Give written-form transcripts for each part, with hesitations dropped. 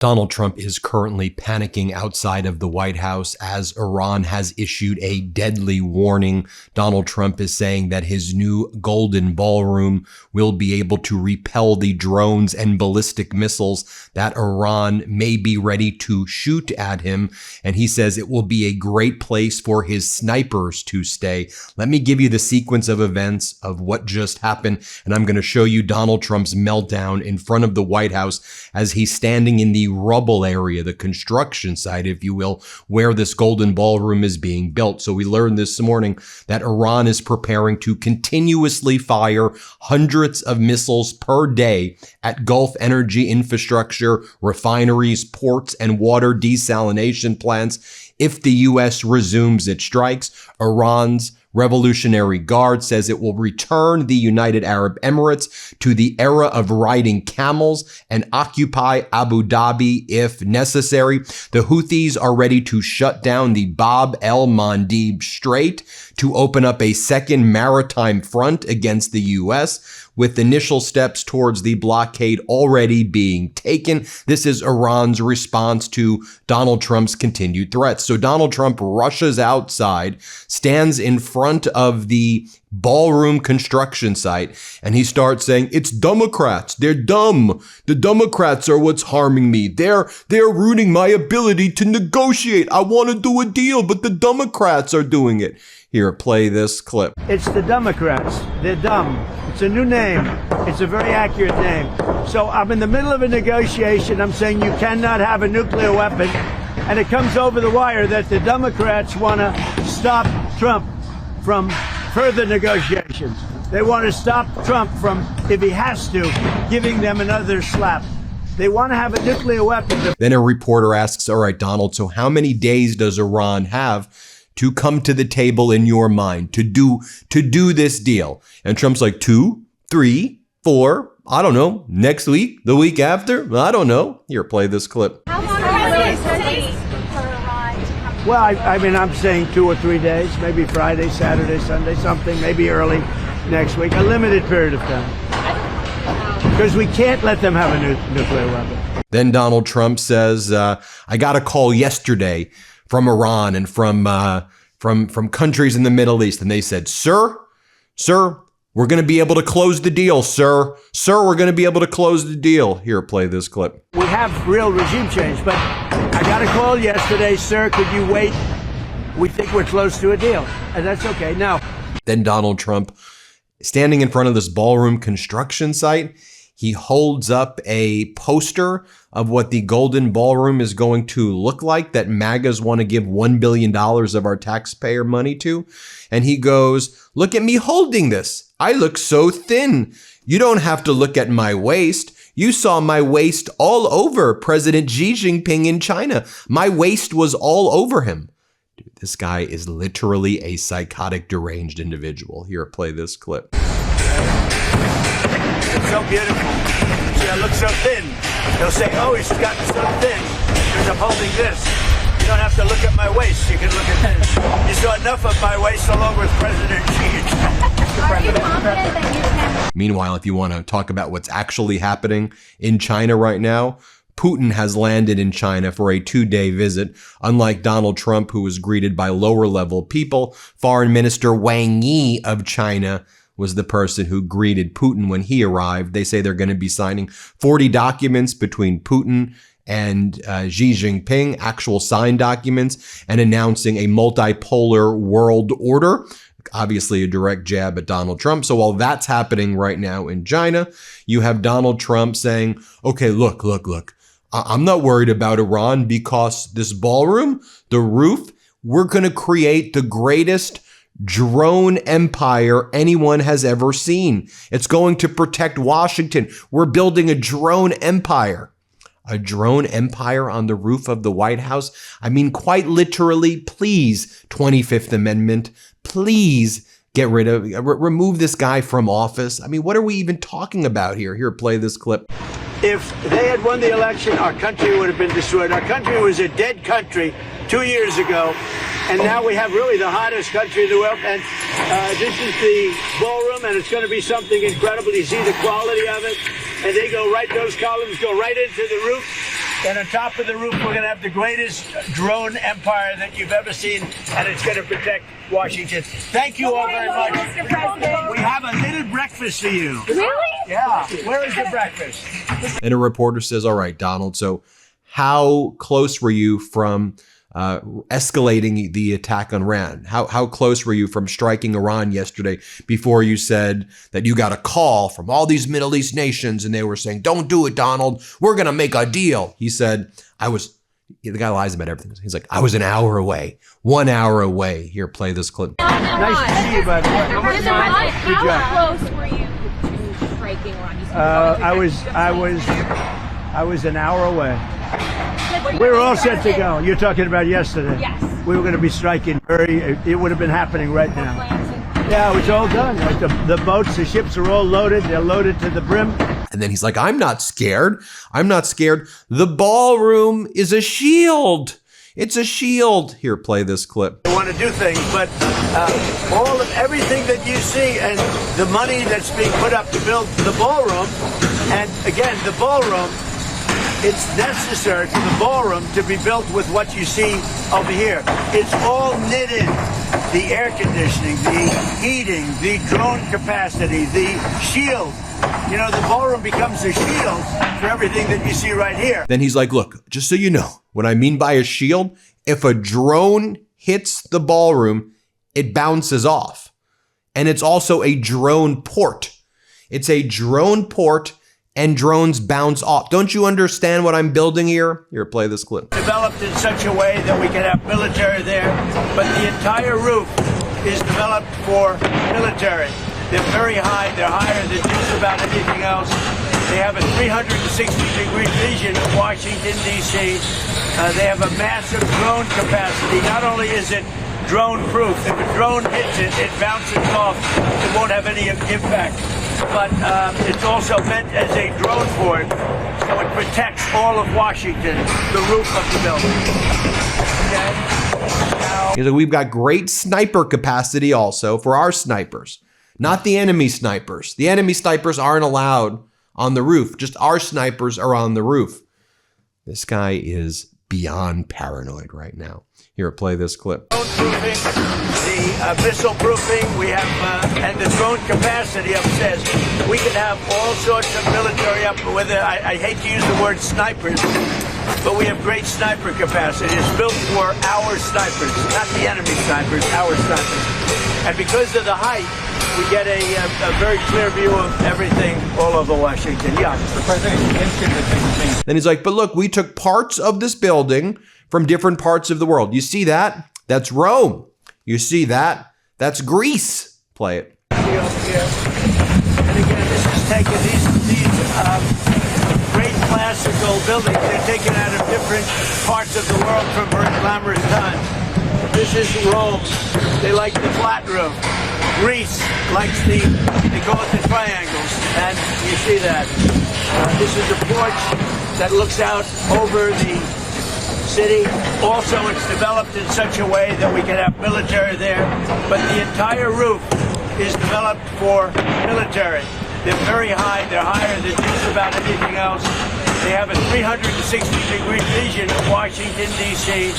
Donald Trump is currently panicking outside of the White House as Iran has issued a deadly warning. Donald Trump is saying that his new golden ballroom will be able to repel the drones and ballistic missiles that Iran may be ready to shoot at him. And he says it will be a great place for his snipers to stay. Let me give you the sequence of events of what just happened. And I'm going to show you Donald Trump's meltdown in front of the White House as he's standing in the rubble area, the construction site, if you will, where this golden ballroom is being built. So we learned this morning that Iran is preparing to continuously fire hundreds of missiles per day at Gulf energy infrastructure, refineries, ports, and water desalination plants. If the U.S. resumes its strikes, Iran's Revolutionary Guard says it will return the United Arab Emirates to the era of riding camels and occupy Abu Dhabi if necessary. The Houthis are ready to shut down the Bab el-Mandeb Strait to open up a second maritime front against the U.S., with initial steps towards the blockade already being taken. This is Iran's response to Donald Trump's continued threats. So Donald Trump rushes outside, stands in front of the ballroom construction site, and he starts saying, "It's Democrats. They're dumb. The Democrats are what's harming me. They're ruining my ability to negotiate. I want to do a deal, but the Democrats are doing it." Here, play this clip. It's the Democrats. They're dumb. It's a new name. It's a very accurate name. So I'm in the middle of a negotiation. I'm saying you cannot have a nuclear weapon. And it comes over the wire that the Democrats want to stop Trump from further negotiations. They want to stop Trump from, if he has to, giving them another slap. They want to have a nuclear weapon. Then a reporter asks, all right, Donald, so how many days does Iran have to come to the table in your mind to do this deal? And Trump's like, 2, 3, 4, I don't know, next week, the week after, I don't know. Here, play this clip. How long does it take for Iran to come? Well, I mean, I'm saying 2 or 3 days, maybe Friday, Saturday, Sunday, something, maybe early next week, a limited period of time. Because we can't let them have a nuclear weapon. Then Donald Trump says, I got a call yesterday from Iran and from countries in the Middle East. And they said, sir, we're going to be able to close the deal, sir. Sir, we're going to be able to close the deal. Here, play this clip. We have real regime change, but I got a call yesterday, sir, could you wait? We think we're close to a deal. And that's okay. Now, then Donald Trump, standing in front of this ballroom construction site, he holds up a poster of what the Golden Ballroom is going to look like that MAGAs want to give $1 billion of our taxpayer money to. And he goes, look at me holding this. I look so thin. You don't have to look at my waist. You saw my waist all over President Xi Jinping in China. My waist was all over him. Dude, this guy is literally a psychotic, deranged individual. Here, play this clip. it's so beautiful. See, I look so thin. They'll say, oh, he's gotten so thin because I'm holding this. You don't have to look at my waist. You can look at this. You saw enough of my waist along with President Xi. Are you confident that you can? Meanwhile, if you want to talk about what's actually happening in China right now, Putin has landed in China for a 2-day visit. Unlike Donald Trump, who was greeted by lower-level people, Foreign Minister Wang Yi of China was the person who greeted Putin when he arrived. They say they're going to be signing 40 documents between Putin and Xi Jinping, actual signed documents, and announcing a multipolar world order. Obviously a direct jab at Donald Trump. So while that's happening right now in China, you have Donald Trump saying, okay, look. I'm not worried about Iran because this ballroom, the roof, we're going to create the greatest drone empire anyone has ever seen. It's going to protect Washington. We're building a drone empire. A drone empire on the roof of the White House? I mean, quite literally, please, 25th Amendment, please get rid of, remove this guy from office. I mean, what are we even talking about here? Here, play this clip. If they had won the election, our country would have been destroyed. Our country was a dead country 2 years ago, and now we have really the hottest country in the world. And this is the ballroom, and it's going to be something incredible. You see the quality of it, and they go right, those columns go right into the roof. And on top of the roof, we're going to have the greatest drone empire that you've ever seen, and it's going to protect Washington. Thank you all very much. Mr. President. We have a little breakfast for you. Really? Yeah. Where is the breakfast? And a reporter says, all right, Donald, so how close were you from escalating the attack on Iran? How close were you from striking Iran yesterday before you said that you got a call from all these Middle East nations and they were saying, don't do it, Donald. We're going to make a deal. He said, the guy lies about everything. He's like, I was an hour away, 1 hour away. Here, play this clip. Nice to see you, by the way. Mr. President, Good job. how close were you to striking Iran? You said I was an hour away. We were all set to go. You're talking about yesterday. Yes. We were going to be striking it would have been happening right now. Yeah, it was all done. Like the boats, the ships are all loaded. They're loaded to the brim. And then he's like, I'm not scared. I'm not scared. The ballroom is a shield. It's a shield. Here, play this clip. I want to do things, but everything that you see and the money that's being put up to build the ballroom, and again, the ballroom, it's necessary for the ballroom to be built with what you see over here. It's all knit in. The air conditioning, the heating, the drone capacity, the shield. You know, the ballroom becomes a shield for everything that you see right here. Then he's like, look, just so you know, what I mean by a shield, if a drone hits the ballroom, it bounces off. And it's also a drone port. It's a drone port and drones bounce off. Don't you understand what I'm building here? Here, play this clip. Developed in such a way that we can have military there, but the entire roof is developed for military. They're very high. They're higher than just about anything else. They have a 360-degree vision of Washington, D.C. They have a massive drone capacity. Not only is it drone-proof, if a drone hits it, it bounces off. It won't have any impact. But it's also meant as a drone fort, so it protects all of Washington, the roof of the building. Okay? Now, He's like, we've got great sniper capacity also for our snipers, not the enemy snipers. The enemy snipers aren't allowed on the roof. Just our snipers are on the roof. This guy is beyond paranoid right now. Here, play this clip. Drone-proofing, the missile proofing, we have, and the drone capacity upstairs. We can have all sorts of military up with it. I hate to use the word snipers, but we have great sniper capacity. It's built for our snipers, not the enemy snipers, our snipers. And because of the height, we get a very clear view of everything all over Washington. Yeah. The president mentioned that things. Then he's like, but look, we took parts of this building from different parts of the world. You see that? That's Rome. You see that? That's Greece. Play it. See over here. And again, this is taken, these great classical buildings, they're taken out of different parts of the world from very glamorous times. This is Rome. They like the flat roof. Greece likes they call it the triangles, and you see that. This is a porch that looks out over the city. Also, it's developed in such a way that we can have military there, but the entire roof is developed for military. They're very high. They're higher than just about anything else. They have a 360-degree vision of Washington, D.C.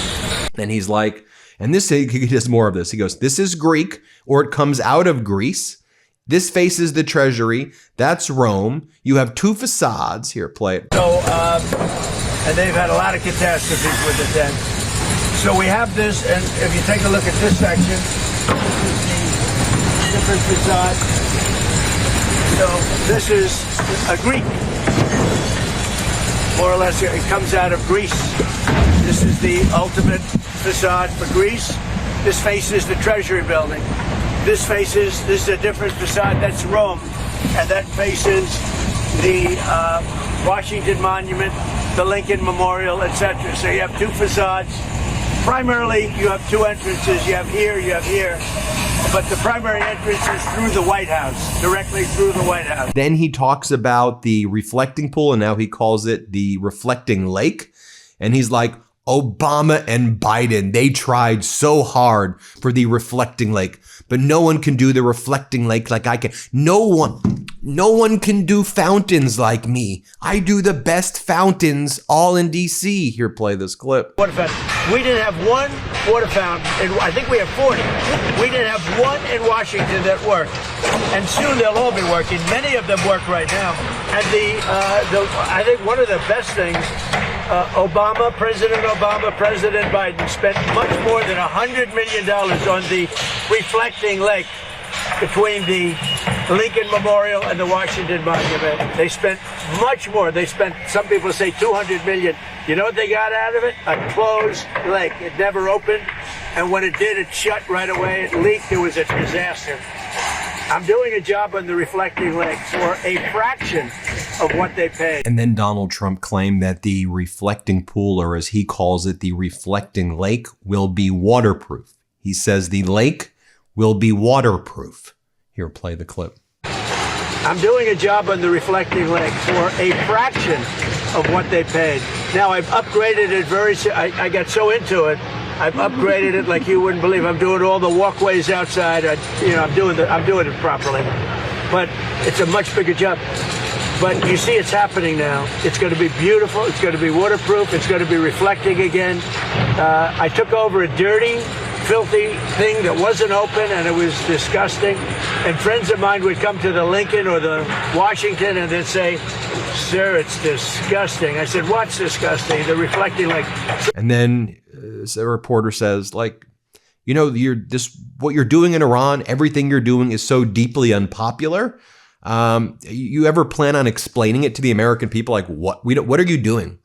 And he's like, and this, he does more of this. He goes, this is Greek, or it comes out of Greece. This faces the treasury. That's Rome. You have two facades. Here, play it. So, and they've had a lot of catastrophes with it then. So we have this, and if you take a look at this section, this is the different facade. So this is a Greek, more or less. It comes out of Greece. This is the ultimate facade for Greece. This faces the Treasury building. This is a different facade. That's Rome, and that faces the Washington Monument, the Lincoln Memorial, etc. So you have two facades. Primarily, you have two entrances. You have here. But the primary entrance is through the White House, directly through the White House. Then he talks about the reflecting pool, and now he calls it the reflecting lake. And he's like, Obama and Biden, they tried so hard for the reflecting lake, but no one can do the reflecting lake like I can. No one. No one can do fountains like me. I do the best fountains all in DC. Here, play this clip. Water fountain. We didn't have one water fountain, and I think we have 40. We didn't have one in Washington that worked, and soon they'll all be working. Many of them work right now. And I think one of the best things, President Obama, President Biden spent much more than $100 million on the reflecting lake between the Lincoln Memorial and the Washington Monument. They spent much more. They spent, some people say, $200 million. You know what they got out of it? A closed lake. It never opened, and when it did, it shut right away. It leaked. It was a disaster. I'm doing a job on the reflecting lake for a fraction of what they paid. And then Donald Trump claimed that the reflecting pool, or as he calls it, the reflecting lake, will be waterproof. He says the lake will be waterproof. Here, play the clip. I'm doing a job on the reflecting lake for a fraction of what they paid. Now, I've upgraded it I got so into it. I've upgraded it like you wouldn't believe. I'm doing all the walkways outside. I'm doing it properly. But it's a much bigger job. But you see it's happening now. It's going to be beautiful. It's going to be waterproof. It's going to be reflecting again. I took over a dirty, filthy thing that wasn't open, and it was disgusting. And friends of mine would come to the Lincoln or the Washington and they'd say, "Sir, it's disgusting." I said, "What's disgusting?" The reflecting lake. And then a reporter says, like, you know, what you're doing in Iran, everything you're doing is so deeply unpopular. You ever plan on explaining it to the American people? Like, what are you doing?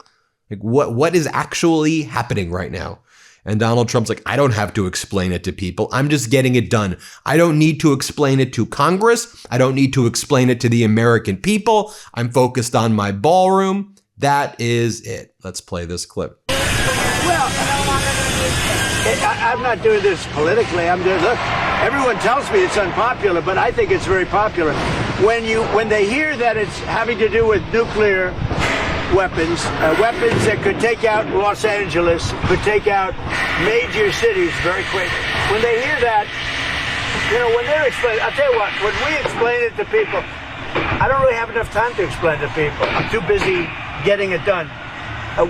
Like, what is actually happening right now? And Donald Trump's like, I don't have to explain it to people. I'm just getting it done. I don't need to explain it to Congress. I don't need to explain it to the American people. I'm focused on my ballroom. That is it. Let's play this clip. Well, I'm not doing this politically. I'm doing, look, everyone tells me it's unpopular, but I think it's very popular. When they hear that it's having to do with nuclear weapons that could take out Los Angeles, could take out major cities very quick. When they hear that, when they're explaining, I'll tell you what, when we explain it to people, I don't really have enough time to explain to people. I'm too busy getting it done.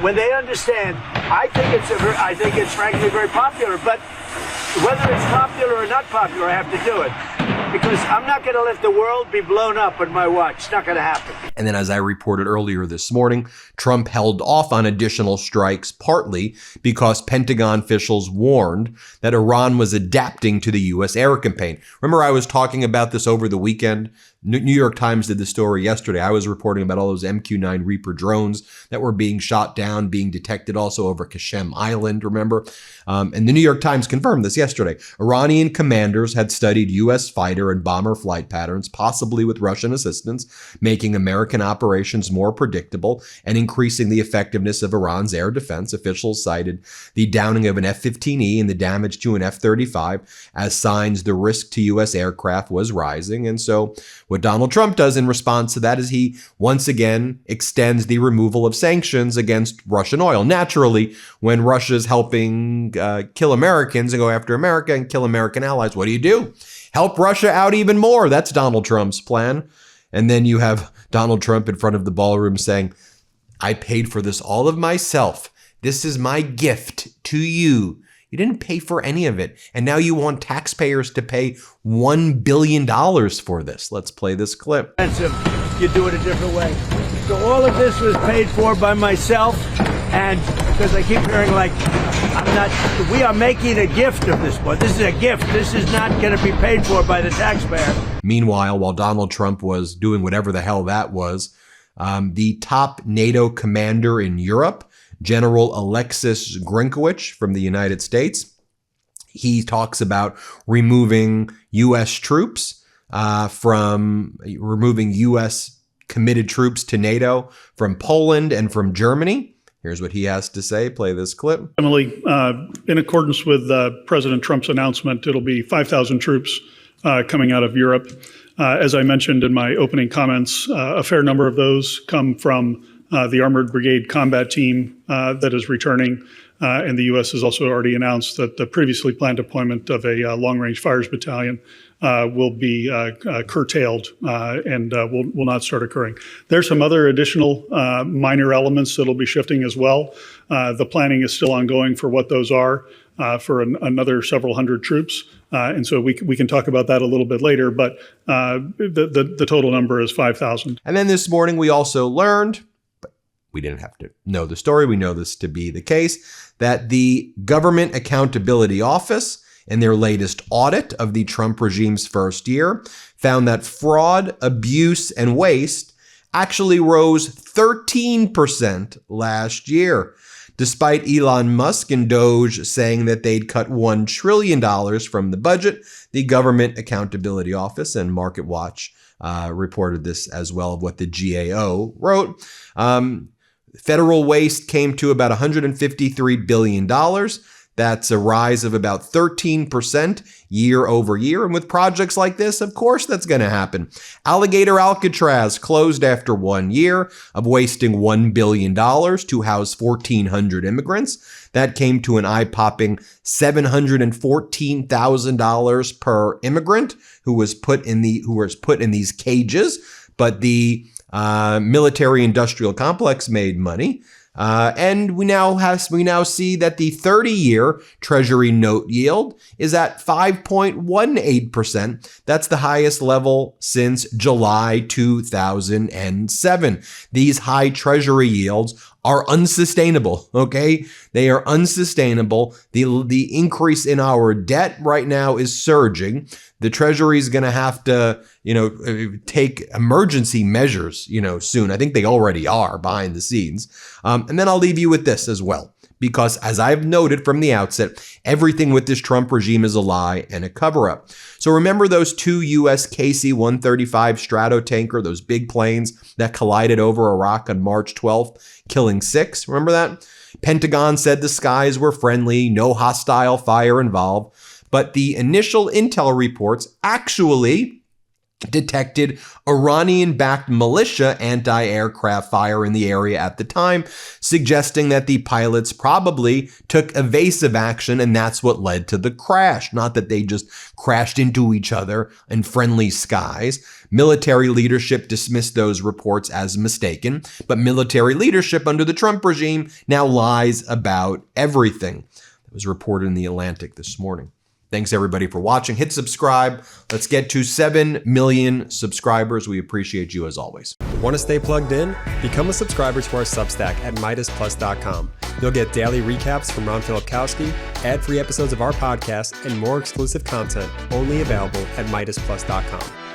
When they understand, I think it's frankly very popular. But whether it's popular or not popular, I have to do it. Because I'm not going to let the world be blown up on my watch. It's not going to happen. And then, as I reported earlier this morning, Trump held off on additional strikes, partly because Pentagon officials warned that Iran was adapting to the U.S. air campaign. Remember, I was talking about this over the weekend. New York Times did the story yesterday. I was reporting about all those MQ-9 Reaper drones that were being shot down, being detected also over Qasem Island, remember? And the New York Times confirmed this yesterday. Iranian commanders had studied U.S. fighter and bomber flight patterns, possibly with Russian assistance, making American operations more predictable and increasing the effectiveness of Iran's air defense. Officials cited the downing of an F-15E and the damage to an F-35 as signs the risk to U.S. aircraft was rising. And so what Donald Trump does in response to that is he once again extends the removal of sanctions against Russian oil. Naturally, when Russia's helping kill Americans and go after America and kill American allies, what do? Help Russia out even more. That's Donald Trump's plan. And then you have Donald Trump in front of the ballroom saying, I paid for this all of myself. This is my gift to you. You didn't pay for any of it. And now you want taxpayers to pay $1 billion for this. Let's play this clip. You do it a different way. So all of this was paid for by myself. And because I keep hearing we are making a gift of this one. This is a gift. This is not going to be paid for by the taxpayer. Meanwhile, while Donald Trump was doing whatever the hell that was, the top NATO commander in Europe, General Alexis Grinkowicz from the United States, he talks about removing U.S. troops removing U.S. committed troops to NATO from Poland and from Germany. Here's what he has to say. Play this clip. Emily, in accordance with President Trump's announcement, it'll be 5,000 troops coming out of Europe. As I mentioned in my opening comments, a fair number of those come from the Armored Brigade Combat Team that is returning. And the U.S. has also already announced that the previously planned deployment of a long-range fires battalion will be curtailed and will not start occurring. There's some other additional minor elements that'll be shifting as well. The planning is still ongoing for what those are for another several hundred troops. And so we can talk about that a little bit later, but the total number is 5,000. And then this morning we also learned, but we didn't have to know the story, we know this to be the case, that the Government Accountability Office, in their latest audit of the Trump regime's first year, found that fraud, abuse, and waste actually rose 13% last year. Despite Elon Musk and Doge saying that they'd cut $1 trillion from the budget, the Government Accountability Office and Market Watch reported this as well of what the GAO wrote. Federal waste came to about $153 billion. That's a rise of about 13% year over year. And with projects like this, of course, that's going to happen. Alligator Alcatraz closed after 1 year of wasting $1 billion to house 1,400 immigrants. That came to an eye-popping $714,000 per immigrant who was put in these cages. But the military-industrial complex made money. And we now see that the 30-year Treasury note yield is at 5.18%. That's the highest level since July 2007. These high Treasury yields are unsustainable, okay? They are unsustainable. The increase in our debt right now is surging. The Treasury is going to have to, take emergency measures, soon. I think they already are behind the scenes. And then I'll leave you with this as well, because as I've noted from the outset, everything with this Trump regime is a lie and a cover-up. So remember those two U.S. KC-135 Stratotanker, those big planes that collided over Iraq on March 12th, killing 6? Remember that? Pentagon said the skies were friendly, no hostile fire involved. But the initial intel reports actually detected Iranian-backed militia anti-aircraft fire in the area at the time, suggesting that the pilots probably took evasive action, and that's what led to the crash. Not that they just crashed into each other in friendly skies. Military leadership dismissed those reports as mistaken, but military leadership under the Trump regime now lies about everything. That was reported in The Atlantic this morning. Thanks, everybody, for watching. Hit subscribe. Let's get to 7 million subscribers. We appreciate you as always. Want to stay plugged in? Become a subscriber to our Substack at MeidasPlus.com. You'll get daily recaps from Ron Filipkowski, ad-free episodes of our podcast, and more exclusive content only available at MeidasPlus.com.